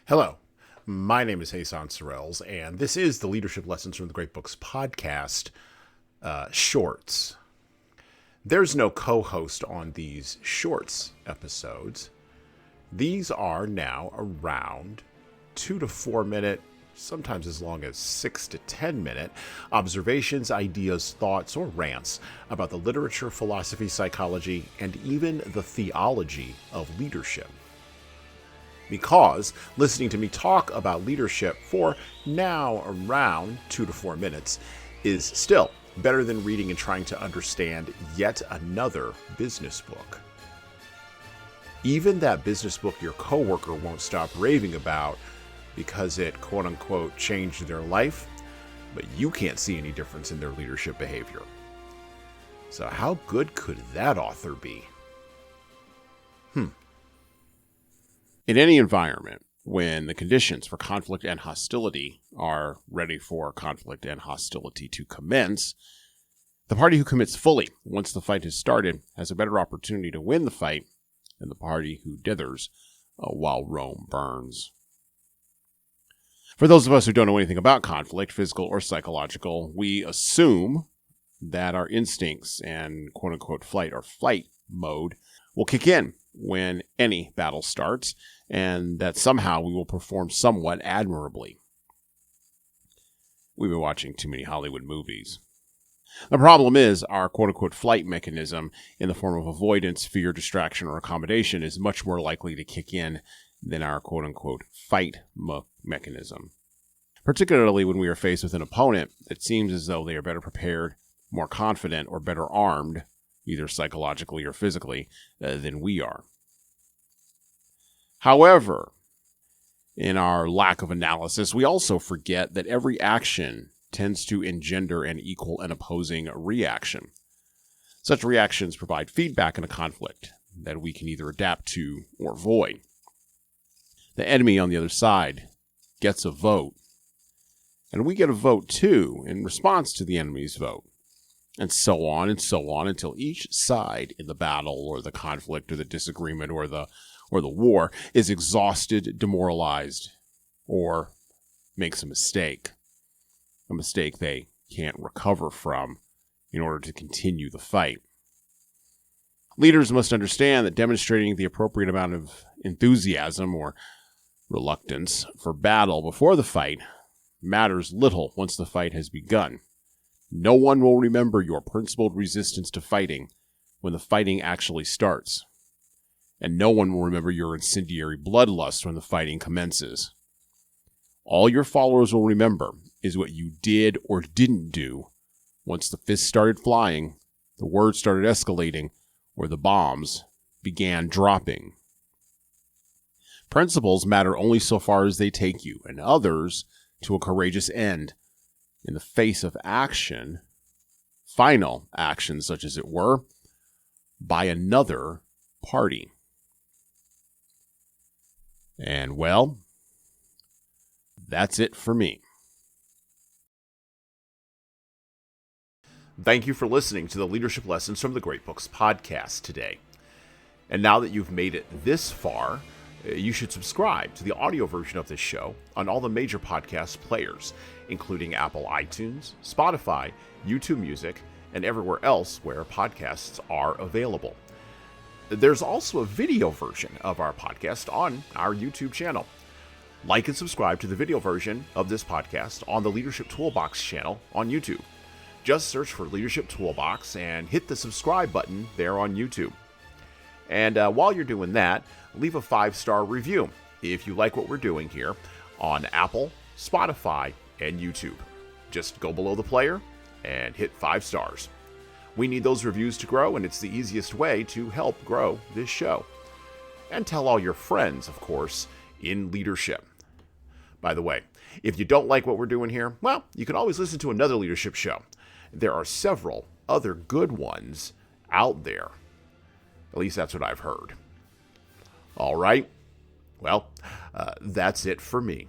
Hello, my name is Hassan Sorrells, and this is the Leadership Lessons from the Great Books podcast shorts. There's no co-host on these shorts episodes. These are now around 2 to 4 minute, sometimes as long as 6 to 10 minute observations, ideas, thoughts, or rants about the literature, philosophy, psychology, and even the theology of leadership. Because listening to me talk about leadership for now around 2 to 4 minutes is still better than reading and trying to understand yet another business book. Even that business book your coworker won't stop raving about because it quote-unquote changed their life, but you can't see any difference in their leadership behavior. So how good could that author be? In any environment, when the conditions for conflict and hostility are ready for conflict and hostility to commence, the party who commits fully once the fight has started has a better opportunity to win the fight than the party who dithers while Rome burns. For those of us who don't know anything about conflict, physical or psychological, we assume that our instincts and quote-unquote flight or fight mode will kick in when any battle starts, and that somehow we will perform somewhat admirably. We've been watching too many Hollywood movies. The problem is our quote-unquote flight mechanism in the form of avoidance, fear, distraction, or accommodation is much more likely to kick in than our quote-unquote fight mechanism. Particularly when we are faced with an opponent that seems as though they are better prepared, more confident, or better armed, either psychologically or physically, than we are. However, in our lack of analysis, we also forget that every action tends to engender an equal and opposing reaction. Such reactions provide feedback in a conflict that we can either adapt to or avoid. The enemy on the other side gets a vote, and we get a vote too in response to the enemy's vote. And so on until each side in the battle or the conflict or the disagreement or the war is exhausted, demoralized, or makes a mistake they can't recover from in order to continue the fight. Leaders must understand that demonstrating the appropriate amount of enthusiasm or reluctance for battle before the fight matters little once the fight has begun. No one will remember your principled resistance to fighting when the fighting actually starts. And no one will remember your incendiary bloodlust when the fighting commences. All your followers will remember is what you did or didn't do once the fists started flying, the words started escalating, or the bombs began dropping. Principles matter only so far as they take you, and others to a courageous end. In the face of action, final action such as it were, by another party. And well, that's it for me. Thank you for listening to the Leadership Lessons from the Great Books podcast today. And now that you've made it this far, you should subscribe to the audio version of this show on all the major podcast players, including Apple iTunes, Spotify, YouTube Music, and everywhere else where podcasts are available. There's also a video version of our podcast on our YouTube channel. Like and subscribe to the video version of this podcast on the Leadership Toolbox channel on YouTube. Just search for Leadership Toolbox and hit the subscribe button there on YouTube. And while you're doing that, leave a 5-star review if you like what we're doing here on Apple, Spotify, and YouTube. Just go below the player and hit 5 stars. We need those reviews to grow, and it's the easiest way to help grow this show. And tell all your friends, of course, in leadership. By the way, if you don't like what we're doing here, well, you can always listen to another leadership show. There are several other good ones out there. At least that's what I've heard. All right. Well, that's it for me.